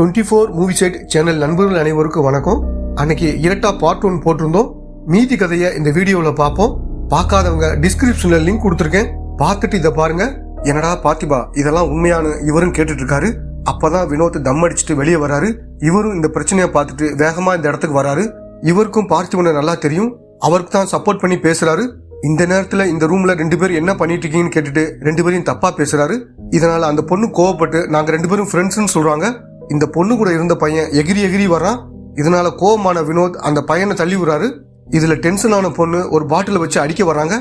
24 movie side channel நண்பர்கள் அனைவருக்கும் வணக்கம். அன்னைக்கு இரட்டா பார்ட் 1 போட்டிருந்தோம். மீதி கதையை இந்த வீடியோவில் பார்ப்போம். பார்க்காதவங்க டிஸ்கிரிப்ஷன்ல லிங்க் கொடுத்துருக்கேன், பார்த்துட்டு இதை பாருங்க. என்னடா பாத்திபா இதெல்லாம் உண்மையான இவரும் கேட்டுட்டு இருக்காரு. அப்பதான் வினோத் தம் அடிச்சுட்டு வெளியே வராரு. இவரும் இந்த பிரச்சனையை பார்த்துட்டு வேகமா இந்த இடத்துக்கு வராரு. இவருக்கும் பார்த்திபனை நல்லா தெரியும், அவருக்கு தான் சப்போர்ட் பண்ணி பேசுறாரு. இந்த நேரத்துல இந்த ரூம்ல 2 பேரும் என்ன பண்ணிட்டு இருக்கீங்கன்னு கேட்டுட்டு 2 பேரையும் தப்பா பேசுறாரு. இதனால அந்த பொண்ணு கோவப்பட்டு நாங்க 2 பேரும் ஃப்ரெண்ட்ஸ்னு சொல்றாங்க. இந்த பொண்ணு கூட இருந்த பையன் எகிரி வரான். இதனால கோவமான வினோத் அந்த பையனை தள்ளி விடுறாரு. இதுல டென்ஷனான பொண்ணு ஒரு பாட்டில வச்சு அடிக்க வராங்க.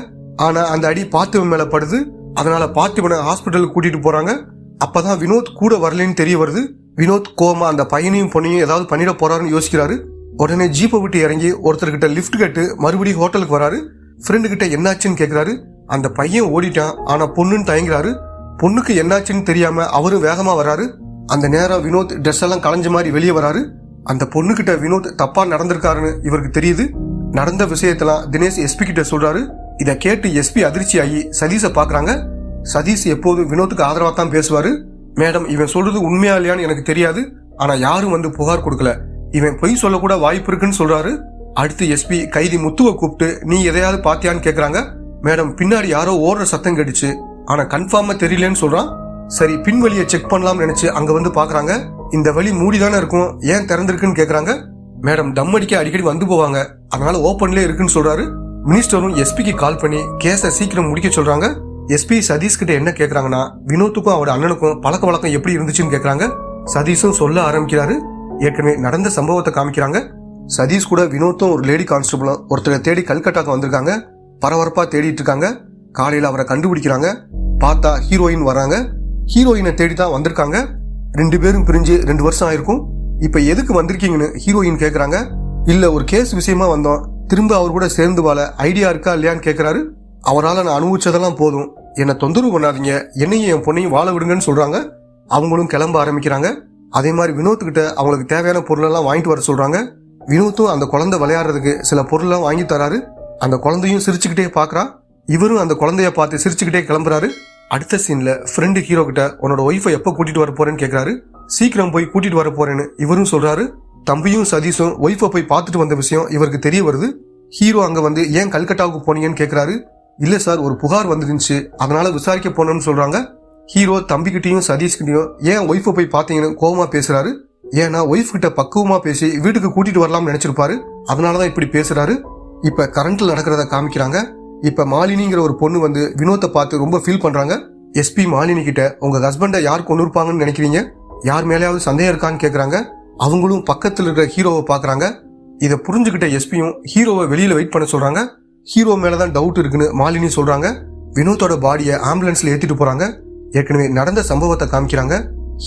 ஆனா அந்த அடி பார்த்திபன் மேல படுது. அதனால பார்த்திபனை ஹாஸ்பிட்டலுக்கு கூட்டிட்டு போறாங்க. அப்பதான் வினோத் கூட வரலன்னு தெரிய வருது. வினோத் கோவமா அந்த பையனையும் பொண்ணையும் ஏதாவது பண்ணிட போறாருன்னு யோசிக்கிறாரு. உடனே ஜீப்பை விட்டு இறங்கி ஒருத்தர்கிட்ட லிஃப்ட் கேட்டு மறுபடியும் ஹோட்டலுக்கு வராரு. ஃப்ரெண்டு கிட்ட என்னாச்சுன்னு கேக்குறாரு. அந்த பையன் ஓடிட்டான், ஆனா பொண்ணுன்னு தயங்குறாரு. பொண்ணுக்கு என்னாச்சுன்னு தெரியாம அவரும் வேகமா வராரு. அந்த நேரம் வினோத் ட்ரெஸ் எல்லாம் களைஞ்ச மாதிரி வெளியே வராரு. அந்த பொண்ணு கிட்ட வினோத் தப்பா நடந்திருக்காருன்னு இவருக்கு தெரியுது. நடந்த விஷயத்தெல்லாம் தினேஷ் எஸ்பி கிட்ட சொல்றாரு. இதை கேட்டு எஸ்பி அதிர்ச்சி ஆகி சதீஷை பாக்குறாங்க. சதீஷ் எப்போதும் வினோத்துக்கு ஆதரவா தான் பேசுவாரு. மேடம், இவன் சொல்றது உண்மையா இல்லையான்னு எனக்கு தெரியாது, ஆனா யாரும் வந்து புகார் கொடுக்கல, இவன் பொய் சொல்ல கூட வாய்ப்பு இருக்குன்னு சொல்றாரு. அடுத்து எஸ்பி கைதி முத்துவை கூப்பிட்டு நீ எதையாவது பாத்தியான்னு கேக்குறாங்க. மேடம், பின்னாடி யாரோ ஓடுற சத்தம் கேட்டுச்சு, ஆனா கன்ஃபார்மா தெரியலன்னு சொல்றான். சரி, பின்வழியை செக் பண்ணலாம்னு நினைச்சு அங்க வந்து பாக்குறாங்க. இந்த வழி மூடிதானே இருக்கும், ஏன் திறந்திருக்குன்னு கேக்குறாங்க. மேடம், தம் அடிக்க அடிக்கடி வந்து போவாங்க, அதனால ஓப்பன்லயே இருக்குன்னு சொல்றாரு. மினிஸ்டரும் எஸ்பிக்கு கால் பண்ணி கேஸை சீக்கிரம் முடிக்க சொல்றாங்க. எஸ்பி சதீஷ் கிட்ட என்ன கேக்குறாங்கன்னா, வினோத்துக்கும் அவரோட அண்ணனுக்கும் பழக்க வழக்கம் எப்படி இருந்துச்சுன்னு கேக்குறாங்க. சதீஷும் சொல்ல ஆரம்பிக்கிறாரு. ஏற்கனவே நடந்த சம்பவத்தை காமிக்கிறாங்க. சதீஷ் கூட வினோத்தும் ஒரு லேடி கான்ஸ்டபிளும் ஒருத்தரை தேடி கல்கட்டாக்கு வந்திருக்காங்க. பரபரப்பா தேடிட்டு இருக்காங்க. காலையில அவரை கண்டுபிடிக்கிறாங்க. பார்த்தா ஹீரோயின் வராங்க. ஹீரோயினை தேடி தான் வந்திருக்காங்க. 2 பேரும் பிரிஞ்சு 2 வருஷம் ஆயிருக்கும். இப்ப எதுக்கு வந்திருக்கீங்கன்னு ஹீரோயின் கேக்குறாங்க. இல்ல, ஒரு கேஸ் விஷயமா வந்தோம், திரும்ப அவர் கூட சேர்ந்து வாழ ஐடியா இருக்கா இல்லையான்னு கேக்குறாரு. அவரால் நான் அனுபவிச்சதெல்லாம் போதும், என்ன தொந்தரவு பண்ணாதீங்க, என்னையும் என் பொண்ணையும் வாழ விடுங்கன்னு சொல்றாங்க. அவங்களும் கிளம்ப ஆரம்பிக்கிறாங்க. அதே மாதிரி வினோத்துக்கிட்ட அவங்களுக்கு தேவையான பொருளெல்லாம் வாங்கிட்டு வர சொல்றாங்க. வினோத்தும் அந்த குழந்தை விளையாடுறதுக்கு சில பொருள்லாம் வாங்கி தராரு. அந்த குழந்தையும் சிரிச்சுக்கிட்டே பாக்குறா. இவரும் அந்த குழந்தைய பார்த்து சிரிச்சுக்கிட்டே கிளம்புறாரு. அடுத்த சீன்ல ஃப்ரெண்டு ஹீரோ கிட்ட உன்னோட ஒய்ஃபை எப்ப கூட்டிட்டு வர போறேன்னு கேக்குறாரு. சீக்கிரம் போய் கூட்டிட்டு வர போறேன்னு இவரும் சொல்றாரு. தம்பியும் சதீஷும் ஒய்ஃபை போய் பார்த்துட்டு வந்த விஷயம் இவருக்கு தெரிய வருது. ஹீரோ அங்க வந்து ஏன் கல்கட்டாவுக்கு போனீங்கன்னு கேக்குறாரு. இல்ல சார், ஒரு புகார் வந்துருந்துச்சு, அதனால விசாரிக்க போனோம்னு சொல்றாங்க. ஹீரோ தம்பிக்கிட்டையும் சதீஷ்கிட்டையும் ஏன் ஒய்ஃபை போய் பாத்தீங்கன்னு கோவமா பேசுறாரு. ஏன்னா ஒய்ஃப் கிட்ட பக்குவமா பேசி வீட்டுக்கு கூட்டிட்டு வரலாம்னு நினைச்சிருப்பாரு, அதனாலதான் இப்படி பேசுறாரு. இப்ப கரண்ட்ல நடக்கிறத காமிக்கிறாங்க. இப்ப மாலினிங்கிற ஒரு பொண்ணு வந்து வினோத்தை பார்த்து ரொம்ப ஃபீல் பண்றாங்க. எஸ்பி மாலினி கிட்ட உங்க ஹஸ்பண்டை யார் கொண்டு இருப்பாங்கன்னு நினைக்கிறீங்க, யார் மேலேயாவது சந்தேகம் இருக்கான்னு கேக்குறாங்க. அவங்களும் பக்கத்துல இருக்கிற ஹீரோவை பாக்குறாங்க. இதை புரிஞ்சுக்கிட்ட எஸ்பியும் ஹீரோவை வெளியில வெயிட் பண்ண சொல்றாங்க. ஹீரோ மேலதான் டவுட் இருக்குன்னு மாலினி சொல்றாங்க. வினோத்தோட பாடியை ஆம்புலன்ஸ்ல ஏத்திட்டு போறாங்க. ஏற்கனவே நடந்த சம்பவத்தை காமிக்கிறாங்க.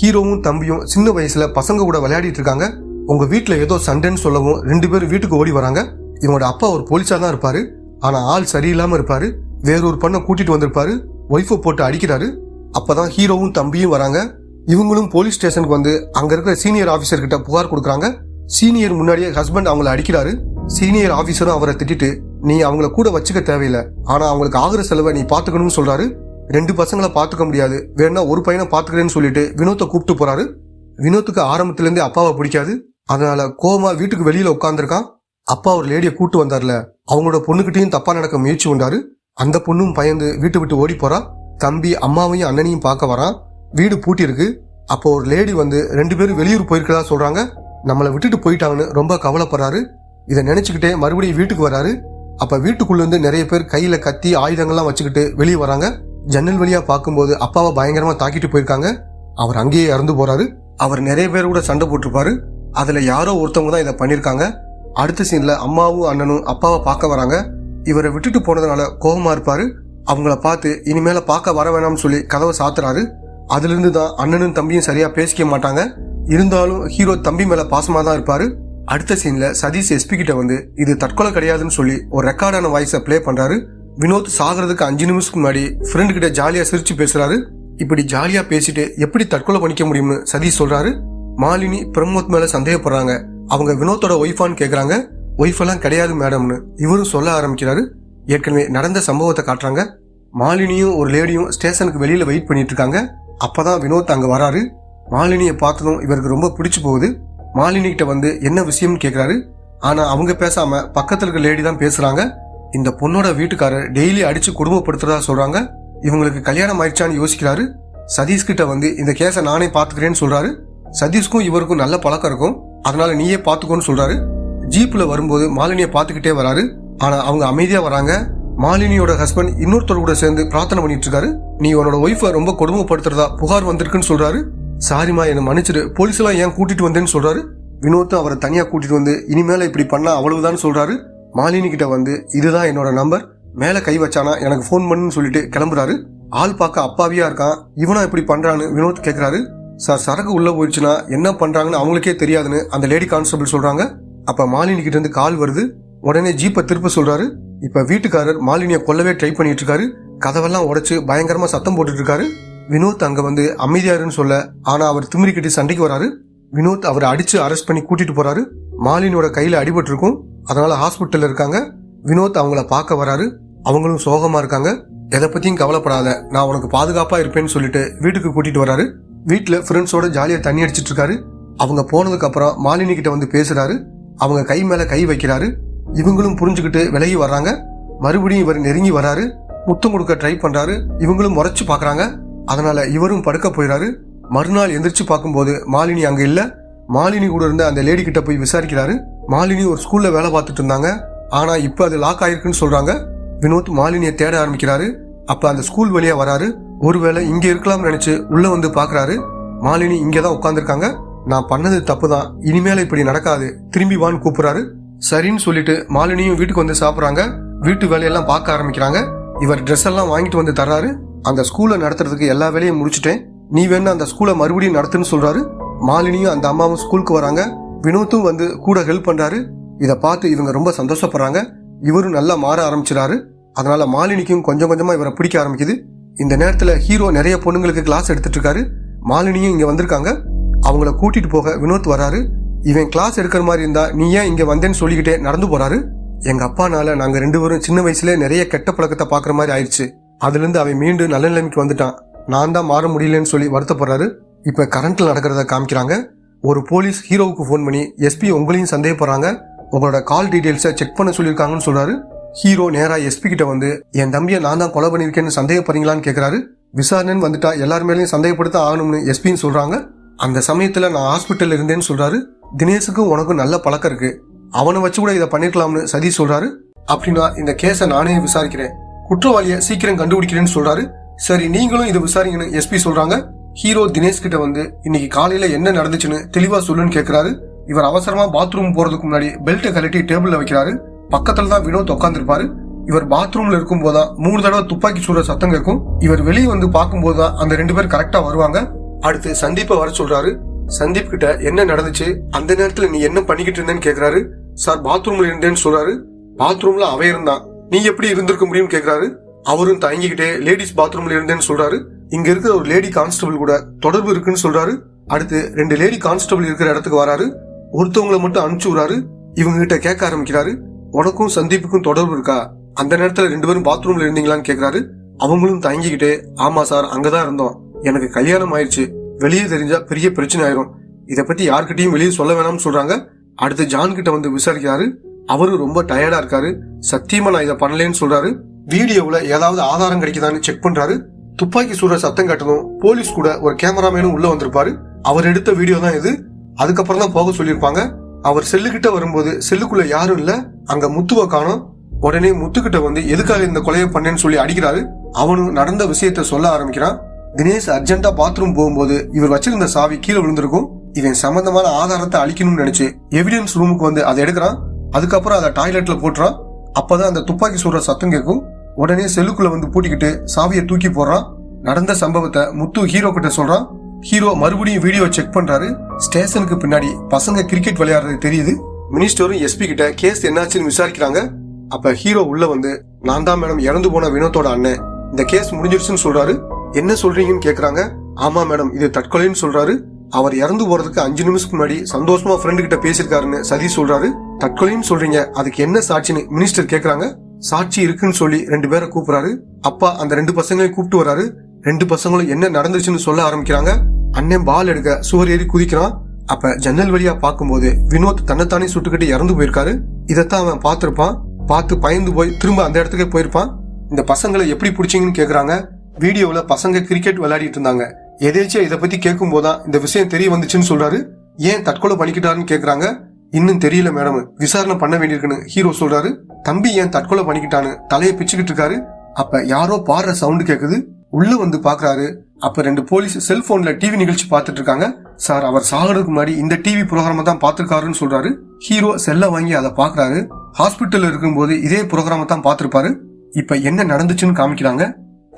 ஹீரோவும் தம்பியும் சின்ன வயசுல பசங்க கூட விளையாடிட்டு இருக்காங்க. உங்க வீட்டுல ஏதோ சண்டைன்னு சொல்லவும் 2 பேரும் வீட்டுக்கு ஓடி வராங்க. இவனோட அப்பா ஒரு போலீஸா தான் இருப்பாரு, ஆனா ஆள் சரியில்லாம இருப்பாரு. வேறொரு பொண்ணை கூட்டிட்டு வந்திருப்பாரு, ஒய்ஃபை போட்டு அடிக்கிறாரு. அப்பதான் ஹீரோவும் தம்பியும் வராங்க. இவங்களும் போலீஸ் ஸ்டேஷனுக்கு வந்து அங்க இருக்கிற சீனியர் ஆபீசர் கிட்ட புகார் கொடுக்குறாங்க. சீனியர் முன்னாடியே ஹஸ்பண்ட் அவங்கள அடிக்கிறாரு. சீனியர் ஆபீசரும் அவரை திட்டிட்டு நீ அவங்கள கூட வச்சுக்க தேவையில்லை, ஆனா அவங்களுக்கு ஆகுற செலவை நீ பாத்துக்கணும்னு சொல்றாரு. 2 பசங்களை பாத்துக்க முடியாது, வேணா ஒரு பையனை பாத்துக்கிறேன்னு சொல்லிட்டு வினோத்தை கூப்பிட்டு போறாரு. வினோத்துக்கு ஆரம்பத்துல இருந்தே அப்பாவை பிடிக்காது, அதனால கோவமா வீட்டுக்கு வெளியில உட்காந்துருக்கான். அப்பா ஒரு லேடியை கூட்டு வந்தார்ல, அவங்களோட பொண்ணுகிட்டையும் தப்பா நடக்க முயற்சி பண்ணாரு. அந்த பொண்ணும் பயந்து வீட்டை விட்டு ஓடி போறா. தம்பி அம்மாவையும் அண்ணனையும் பார்க்க வரான். வீடு பூட்டி இருக்கு. அப்போ ஒரு லேடி வந்து 2 பேரும் வெளியூர் போயிருக்கதா சொல்றாங்க. நம்மளை விட்டுட்டு போயிட்டாங்கன்னு ரொம்ப கவலைப்படுறாரு. இதை நினைச்சுக்கிட்டே மறுபடியும் வீட்டுக்கு வராரு. அப்ப வீட்டுக்குள்ள இருந்து நிறைய பேர் கையில கத்தி ஆயுதங்கள்லாம் வச்சுக்கிட்டு வெளியே வராங்க. ஜன்னல் வழியா பார்க்கும்போது அப்பாவை பயங்கரமா தாக்கிட்டு போயிருக்காங்க. அவர் அங்கேயே இறந்து போறாரு. அவர் நிறைய பேர் கூட சண்டை போட்டிருப்பாரு. அதுல யாரோ ஒருத்தவங்க தான் இதை பண்ணிருக்காங்க. அடுத்த சீன்ல அம்மாவும் அண்ணனும் அப்பாவை பார்க்க வராங்க. இவரை விட்டுட்டு போனதுனால கோபமா இருப்பாரு. அவங்கள பார்த்து இனிமேல பார்க்க வர வேணாம்னு சொல்லி கதவை சாத்துறாரு. அதுல இருந்து தான் அண்ணனும் தம்பியும் சரியா பேசிக்க மாட்டாங்க. இருந்தாலும் ஹீரோ தம்பி மேல பாசமா தான் இருப்பாரு. அடுத்த சீன்ல சதீஷ் எஸ்பி கிட்ட வந்து இது தற்கொலை கிடையாதுன்னு சொல்லி ஒரு ரெக்கார்டான வாய்ஸை பிளே பண்றாரு. வினோத் சாகிறதுக்கு 5 நிமிஷத்துக்கு முன்னாடி ஃப்ரெண்டு கிட்ட ஜாலியா சிரிச்சு பேசுறாரு. இப்படி ஜாலியா பேசிட்டு எப்படி தற்கொலை பண்ணிக்க முடியும்னு சதீஷ் சொல்றாரு. மாலினி பிரமோத் மேல சந்தேகப்படுறாங்க. அவங்க வினோத்தோட ஒய்ஃபான்னு கேக்குறாங்க. ஒய்ஃப் எல்லாம் கிடையாது மேடம்னு இவரும் சொல்ல ஆரம்பிக்கிறாரு. ஏற்கனவே நடந்த சம்பவத்தை காட்டுறாங்க. மாலினியும் ஒரு லேடியும் ஸ்டேஷனுக்கு வெளியில வெயிட் பண்ணிட்டு இருக்காங்க. அப்பதான் வினோத் அங்க வராரு. மாலினியை பார்த்ததும் இவருக்கு ரொம்ப பிடிச்சு போகுது. மாலினி கிட்ட வந்து என்ன விஷயம்னு கேக்குறாரு. ஆனா அவங்க பேசாம பக்கத்துல இருக்க லேடி தான் பேசுறாங்க. இந்த பொண்ணோட வீட்டுக்காரர் டெய்லி அடிச்சு குடும்பப்படுத்துறதா சொல்றாங்க. இவங்களுக்கு கல்யாணம் ஆயிடுச்சான்னு யோசிக்கிறாரு. சதீஷ் கிட்ட வந்து இந்த கேஸை நானே பாத்துக்கிறேன்னு சொல்றாரு. சதீஷ்க்கும் இவருக்கும் நல்ல பழக்கம் இருக்கும், அதனால நீயே பாத்துக்கோன்னு சொல்றாரு. ஜீப்ல வரும்போது மாலினியை பாத்துக்கிட்டே வராரு. ஆனா அவங்க அமைதியா வராங்க. மாலினியோட ஹஸ்பண்ட் இன்னொருத்தர் கூட சேர்ந்து பிரார்த்தனை பண்ணிட்டு இருக்காரு. நீ உன்னோட ஒய்ஃபை ரொம்ப கொடுமைப்படுத்துறதா புகார் வந்திருக்குன்னு சொல்றாரு. சாரிமா, என்ன மன்னிச்சிடு, போலீஸ் எல்லாம் ஏன் கூட்டிட்டு வந்தேன்னு சொல்றாரு. வினோத் அவரை தனியா கூட்டிட்டு வந்து இனிமேல இப்படி பண்ணா அவ்வளவுதான் சொல்றாரு. மாலினி கிட்ட வந்து இதுதான் என்னோட நம்பர், மேல கை வச்சானா எனக்கு போன் பண்ணுன்னு சொல்லிட்டு கிளம்புறாரு. ஆள் பார்க்க அப்பாவியா இருக்கான். இவனா இப்படி பண்றான்னு வினோத் கேக்குறாரு. சார், சரக்கு உள்ள போயிடுச்சுன்னா என்ன பண்றாங்கன்னு அவங்களுக்கே தெரியாதுன்னு அந்த லேடி கான்ஸ்டபிள் சொல்றாங்க. அப்ப மாலினி கிட்ட இருந்து கால் வருது. உடனே ஜீப்பை திருப்ப சொல்றாரு. இப்ப வீட்டுக்காரர் மாலினியை கொல்லவே ட்ரை பண்ணிட்டு இருக்காரு. கதவெல்லாம் உடைச்சு பயங்கரமா சத்தம் போட்டுட்டு இருக்காரு. வினோத் அங்க வந்து அமைதியாருன்னு சொல்ல, ஆனா அவர் திமிரிக்கிட்டு சண்டைக்கு வராரு. வினோத் அவரை அடிச்சு அரெஸ்ட் பண்ணி கூட்டிட்டு போறாரு. மாலினியோட கையில அடிபட்டு இருக்கும், அதனால ஹாஸ்பிட்டல்ல இருக்காங்க. வினோத் அவங்கள பார்க்க வராரு. அவங்களும் சோகமா இருக்காங்க. எதை பத்தியும் கவலைப்படாத, நான் உனக்கு பாதுகாப்பா இருப்பேன்னு சொல்லிட்டு வீட்டுக்கு கூட்டிட்டு வராரு. வீட்டுல ஃப்ரெண்ட்ஸோட ஜாலியா தண்ணி அடிச்சிட்டு இருக்காரு. அவங்க போனதுக்கு அப்புறம் மாலினி கிட்ட வந்து பேசுறாரு. அவங்க கை மேல கை வைக்கிறாரு. இவங்களும் புரிஞ்சுக்கிட்டு விலகி வர்றாங்க. மறுபடியும் இவர் நெருங்கி வராரு. முத்தம் கொடுக்க ட்ரை பண்றாரு. இவங்களும் முறைச்சு பாக்குறாங்க. அதனால இவரும் படுக்க போயிறாரு. மறுநாள் எந்திரிச்சு பார்க்கும்போது மாலினி அங்க இல்ல. மாலினி கூட இருந்த அந்த லேடி கிட்ட போய் விசாரிக்கிறாரு. மாலினி ஒரு ஸ்கூல்ல வேலை பார்த்துட்டு இருந்தாங்க, ஆனா இப்ப அது லாக் ஆயிருக்குன்னு சொல்றாங்க. வினோத் மாலினியை தேட ஆரம்பிக்கிறாரு. அப்ப அந்த ஸ்கூல் வழியா வராரு. ஒருவேளை இங்க இருக்கலாம்னு நினைச்சு உள்ள வந்து பாக்குறாரு. மாலினி இங்கதான் உட்காந்துருக்காங்க. நான் பண்ணது தப்புதான், இனிமேல இப்படி நடக்காது, திரும்பி வான்னு கூப்பிடுறாரு. சரின்னு சொல்லிட்டு மாலினியும் வீட்டுக்கு வந்து சாப்பிடுறாங்க. வீட்டு வேலையெல்லாம் பார்க்க ஆரம்பிக்கிறாங்க. இவர் ட்ரெஸ் எல்லாம் வாங்கிட்டு வந்து தர்றாரு. அந்த ஸ்கூலை நடத்துறதுக்கு எல்லா வேலையும் முடிச்சுட்டேன், நீ வேணா அந்த ஸ்கூலை மறுபடியும் நடத்துன்னு சொல்றாரு. மாலினியும் அந்த அம்மாவும் ஸ்கூலுக்கு வராங்க. வினோத்தும் வந்து கூட ஹெல்ப் பண்றாரு. இதை பார்த்து இவங்க ரொம்ப சந்தோஷப்படுறாங்க. இவரும் நல்லா மாற ஆரம்பிச்சிடாரு. அதனால மாலினிக்கும் கொஞ்சம் கொஞ்சமா இவரை பிடிக்க ஆரம்பிக்குது. இந்த நேரத்துல ஹீரோ நிறைய பொண்ணுங்களுக்கு கிளாஸ் எடுத்துட்டு இருக்காரு. மாலினியும் இங்க வந்திருக்காங்க. அவங்கள கூட்டிட்டு போக வினோத் வராரு. இவன் கிளாஸ் எடுக்கிற மாதிரி இருந்தா நீ ஏன் இங்க வந்தேன்னு சொல்லிக்கிட்டே நடந்து போறாரு. எங்க அப்பானால நாங்க 2 பேரும் சின்ன வயசுல நிறைய கெட்ட பழக்கத்தை பாக்குற மாதிரி ஆயிடுச்சு. அதுல இருந்து அவன் மீண்டும் நல்ல நிலைமைக்கு வந்துட்டான். நான் தான் மாற முடியலன்னு சொல்லி வருத்தப்படுறாரு. இப்ப கரண்ட்ல நடக்கிறத காமிக்கிறாங்க. ஒரு போலீஸ் ஹீரோவுக்கு போன் பண்ணி எஸ்பி உங்களையும் சந்தேகப்படுறாங்க, உங்களோட கால் டீடைல்ஸை செக் பண்ண சொல்லியிருக்காங்கன்னு சொல்றாரு. ஹீரோ நேரா எஸ்பி கிட்ட வந்து என் தம்பியை நான் தான் கொலை பண்ணிருக்கேன்னு சந்தேகப்படுறீங்களான்னு கேக்குறாரு. விசாரணைன்னு வந்துட்டா எல்லார் மேலேயும் சந்தேகப்படுத்த ஆகணும்னு எஸ்பின்னு சொல்றாங்க. அந்த சமயத்துல நான் ஹாஸ்பிட்டல் இருந்தேன்னு சொல்றாரு. தினேஷுக்கும் உனக்கும் நல்ல பழக்கம் இருக்கு, அவனை வச்சு கூட இதை பண்ணிருக்கலாம்னு சதீஷ் சொல்றாரு. அப்படின்னா இந்த கேஸை நானே விசாரிக்கிறேன், குற்றவாளியை சீக்கிரம் கண்டுபிடிக்கிறேன்னு சொல்றாரு. சரி, நீங்களும் இதை விசாரிங்கன்னு எஸ்பி சொல்றாங்க. ஹீரோ தினேஷ் கிட்ட வந்து இன்னைக்கு காலையில என்ன நடந்துச்சுன்னு தெளிவா சொல்லுன்னு கேக்குறாரு. இவர் அவசரமா பாத்ரூம் போறதுக்கு முன்னாடி பெல்ட்டை கழட்டி டேபிள்ல வைக்கிறாரு. பக்கத்துல தான் வினோத் உட்காந்துருப்பாரு. இவர் பாத்ரூம்ல இருக்கும் போதுதான் 3 தடவை துப்பாக்கி சூட சத்தம் கேட்கும். இவர் வெளியே வந்து பார்க்கும் போதுதான் அந்த 2 பேர் கரெக்டா வருவாங்க. அடுத்து சந்தீப்பை வர சொல்றாரு. சந்தீப் கிட்ட என்ன நடந்துச்சு, அந்த நேரத்துல நீ என்ன பண்ணிக்கிட்டு இருந்தேன்னு கேக்குறாரு. சார், பாத்ரூம்ல இருந்தேன்னு சொல்றாரு. பாத்ரூம்ல அவன் இருந்தான், நீ எப்படி இருந்திருக்க முடியும் கேக்குறாரு. அவரும் தயங்கிக்கிட்டே லேடிஸ் பாத்ரூம்ல இருந்தேன்னு சொல்றாரு. இங்க இருக்கிற ஒரு லேடி கான்ஸ்டபிள் கூட தொடர்பு இருக்குன்னு சொல்றாரு. அடுத்து 2 லேடி கான்ஸ்டபிள் இருக்கிற இடத்துக்கு வராரு. ஒருத்தவங்களை மட்டும் அனுப்பிச்சு விடுறாரு. இவங்க கிட்ட கேட்க ஆரம்பிக்கிறாரு, உனக்கும் சந்தீப்புக்கும் தொடர்பு இருக்கா, அந்த நேரத்துல 2 பேரும் பாத்ரூம்ல இருந்தீங்களான்னு கேக்குறாரு. அவங்களும் தயங்கிக்கிட்டே ஆமா சார், அங்கதான் இருந்தோம், எனக்கு கல்யாணம் ஆயிடுச்சு, வெளியே தெரிஞ்சா பெரிய பிரச்சனை ஆயிரும், இத பத்தி யார்கிட்டயும் வெளியே சொல்ல வேணாம்னு சொல்றாங்க. அடுத்து ஜான் கிட்ட வந்து விசாரிக்கிறாரு. அவரு ரொம்ப டயர்டா இருக்காரு. சத்தியமா நான் இதை பண்ணலன்னு சொல்றாரு. வீடியோவுல ஏதாவது ஆதாரம் கிடைக்குதான்னு செக் பண்றாரு. துப்பாக்கி சூட சத்தம் கட்டணும். போலீஸ் கூட ஒரு கேமராமேனும் உள்ள வந்திருப்பாரு. அவர் எடுத்த வீடியோ தான் இது. அதுக்கப்புறம் தான் போக சொல்லியிருப்பாங்க. அவர் செல்லுகிட்ட வரும்போது செல்லுக்குள்ள யாரும் இல்ல, அங்க முத்துவை காணோம். உடனே முத்துக்கிட்ட வந்து எதுக்காக இந்த கொலையை பண்ணேன்னு சொல்லி அடிக்கிறாரு. அவனும் நடந்த விஷயத்த சொல்ல ஆரம்பிக்கிறான். தினேஷ் அர்ஜென்டா பாத்ரூம் போகும்போது இவர் வச்சிருந்த சாவி கீழே விழுந்திருக்கும். இவன் சம்பந்தமான ஆதாரத்தை அழிக்கணும்னு நினைச்சு எவிடன்ஸ் ரூமுக்கு வந்து அதை எடுக்கிறான். அதுக்கப்புறம் அதை டாய்லெட்ல போட்டுறான். அப்பதான் அந்த துப்பாக்கி சூடுற சத்தம் கேட்கும். உடனே செல்லுக்குள்ள வந்து பூட்டிக்கிட்டு சாவியை தூக்கி போடுறான். நடந்த சம்பவத்தை முத்து ஹீரோ கிட்ட சொல்றான். ஹீரோ மறுபடியும் வீடியோ செக் பண்றாரு. ஸ்டேஷனுக்கு பின்னாடி பசங்க கிரிக்கெட் விளையாடுறது தெரியுது. மினிஸ்டரும் எஸ்பி கிட்ட கேஸ் என்னாச்சுன்னு விசாரிக்கிறாங்க. அப்ப ஹீரோ உள்ள வந்து நான் தான் மேடம் இறந்து போன வினோத்தோட அண்ணன், இந்த கேஸ் முடிஞ்சிருச்சுன்னு சொல்றாரு. என்ன சொல்றீங்கன்னு கேக்குறாங்க. ஆமா மேடம், இது தற்கொலைன்னு சொல்றாரு. அவர் இறந்து போறதுக்கு 5 நிமிஷத்துக்கு முன்னாடி சந்தோஷமா ஃப்ரெண்டு கிட்ட பேசிருக்காருன்னு சதீஷ் சொல்றாரு. தற்கொலைன்னு சொல்றீங்க, அதுக்கு என்ன சாட்சின்னு மினிஸ்டர் கேக்குறாங்க. சாட்சி இருக்குன்னு சொல்லி 2 பேரை கூப்பிடுறாரு. அப்பா அந்த 2 பசங்களையும் கூப்பிட்டு வராரு. 2 பசங்களும் என்ன நடந்துச்சுன்னு சொல்ல ஆரம்பிக்கிறாங்க. அண்ணன் பால் எடுக்க சுவர் ஏறி குதிக்கிறான். அப்ப ஜன்னல் வழியா பார்க்கும்போது வினோத் தன்னைத்தானே சுட்டுக்கிட்டு இறந்து போயிருக்காரு. இதைத்தான் அவன் பார்த்திருப்பான். பார்த்து பயந்து போய் திரும்ப அந்த இடத்துக்கே போயிருப்பான். இந்த பசங்களை எப்படி பிடிச்சிங்கன்னு கேக்குறாங்க. வீடியோல பசங்க கிரிக்கெட் விளையாடிட்டு இருந்தாங்க. எதேச்சியா இதை பத்தி கேட்கும் போதான் இந்த விஷயம் தெரிய வந்துச்சுன்னு சொல்றாரு. ஏன் தற்கொலை பண்ணிக்கிட்டாருன்னு கேக்குறாங்க. இன்னும் தெரியல மேடம், விசாரணை பண்ண வேண்டியிருக்குன்னு ஹீரோ சொல்றாரு. தம்பி ஏன் தற்கொலை பண்ணிக்கிட்டான்னு தலையை பிச்சுக்கிட்டு இருக்காரு. அப்ப யாரோ பாடுற சவுண்ட் கேக்குது. உள்ள வந்து பாக்குறாரு. அப்ப 2 போலீஸ் செல்போன்ல டிவி நிகழ்ச்சி பார்த்துட்டு இருக்காங்க. சார், அவர் சாகிறதுக்கு முன்னாடி இந்த டிவி ப்ரோக்ராம தான் பாத்துருக்காருன்னு சொல்றாரு. ஹீரோ செல்ல வாங்கி அதை பாக்குறாரு. ஹாஸ்பிட்டல்ல இருக்கும்போது இதே ப்ரோக்ராம தான் பாத்துருப்பாரு. இப்ப என்ன நடந்துச்சுன்னு காமிக்கிறாங்க.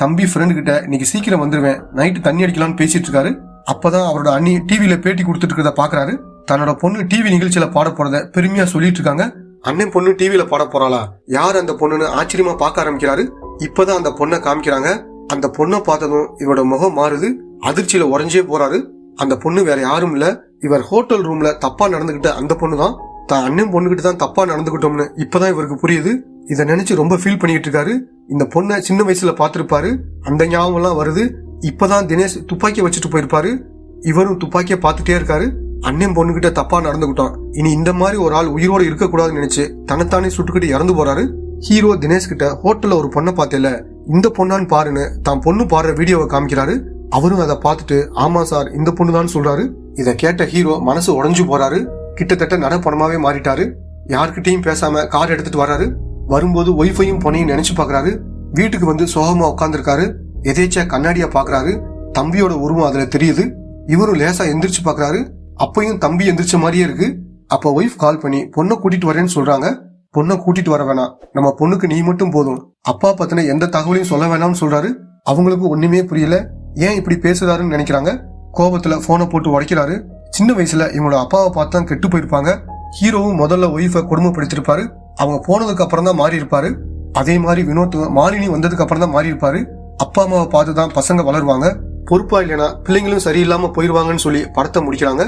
தம்பி ஃப்ரெண்டு கிட்ட இன்னைக்கு சீக்கிரம் வந்துருவேன், நைட்டு தண்ணி அடிக்கலாம்னு பேசிட்டு இருக்காரு. அப்பதான் அவரோட அண்ணி டிவில பேட்டி கொடுத்துட்டு இருக்கிறத பாக்குறாரு. தன்னோட பொண்ணு டிவி நிகழ்ச்சியில பாட போறத பெருமையா சொல்லிட்டு இருக்காங்க. அண்ணன் பொண்ணு டிவில பாட போறாளா, யார் அந்த பொண்ணுன்னு ஆச்சரியமா பார்க்க ஆரம்பிக்கிறாரு. இப்பதான் அந்த பொண்ணை காமிக்கிறாங்க. அந்த பொண்ணை பார்த்ததும் இவரோட முகம் மாறுது. அதிர்ச்சியில உறைஞ்சே போறாரு. அந்த பொண்ணு வேற யாரும் இல்ல, இவர் ஹோட்டல் ரூம்ல தப்பா நடந்துகிட்ட அந்த பொண்ணு தான். தான் அண்ணன் பொண்ணுகிட்ட தான் தப்பா நடந்துகிட்டோம்னு இப்பதான் இவருக்கு புரியுது. இதை நினைச்சு ரொம்ப ஃபீல் பண்ணிட்டு இருக்காரு. இந்த பொண்ணை சின்ன வயசுல பாத்திருப்பாரு, அந்த ஞாபகம் எல்லாம் வருது. இப்பதான் தினேஷ் துப்பாக்கியை வச்சுட்டு போயிருப்பாரு. இவரும் துப்பாக்கியை பார்த்துட்டே இருக்காரு. அண்ணன் பொண்ணுகிட்ட தப்பா நடந்துகிட்டோம், இனி இந்த மாதிரி ஒரு ஆள் உயிரோட இருக்க கூடாதுன்னு நினைச்சு தன்னைத்தானே சுட்டுக்கிட்டு இறந்து போறாரு. ஹீரோ தினேஷ் கிட்ட ஹோட்டல்ல ஒரு பொண்ணை பார்த்தேல, இந்த பொண்ணான்னு பாருன்னு தான் பொண்ணு பாடுற வீடியோவை காமிக்கிறாரு. அவரும் அதை பார்த்துட்டு ஆமா சார் இந்த பொண்ணு தான் சொல்றாரு. இதை கேட்ட ஹீரோ மனசு உடைஞ்சு போறாரு. கிட்டத்தட்ட நடப்பணமாவே மாறிட்டாரு. யார்கிட்டையும் பேசாம கார் எடுத்துட்டு வராரு. வரும்போது ஒய்ஃபையும் பொண்ணையும் நினைச்சு பாக்குறாரு. வீட்டுக்கு வந்து சோகமா உட்காந்துருக்காரு. எதேச்சா கண்ணாடியா பாக்குறாரு. தம்பியோட உருவம் அதுல தெரியுது. இவரும் லேசா எந்திரிச்சு பாக்குறாரு. அப்பயும் தம்பி எந்திரிச்ச மாதிரியே இருக்கு. அப்ப ஒய்ஃப் கால் பண்ணி பொண்ணை கூட்டிட்டு வரேன்னு சொல்றாங்க. பொண்ணை கூட்டிட்டு வர வேணாம், நம்ம பொண்ணுக்கு நீ மட்டும் போதும், அப்பா பத்தின எந்த தகவலையும் சொல்ல வேணாம்னு சொல்றாரு. அவங்களுக்கு ஒண்ணுமே புரியல. ஏன் இப்படி பேசுறாருன்னு நினைக்கிறாங்க. கோபத்துல போனை போட்டு உடைக்கிறாரு. சின்ன வயசுல இவங்களோட அப்பாவை பார்த்து தான் கெட்டு போயிருப்பாங்க. ஹீரோவும் முதல்ல ஒய்ஃபை கொடுமைப்படுத்திருப்பாரு. அவங்க போனதுக்கு அப்புறம் தான் மாறி இருப்பாரு. அதே மாதிரி வினோத் மாலினி வந்ததுக்கு அப்புறம் தான் மாறி இருப்பாரு. அப்பா அம்மாவை பார்த்துதான் பசங்க வளருவாங்க. பொறுப்பா இல்லைன்னா பிள்ளைங்களும் சரியில்லாம போயிருவாங்கன்னு சொல்லி படத்தை முடிக்கிறாங்க.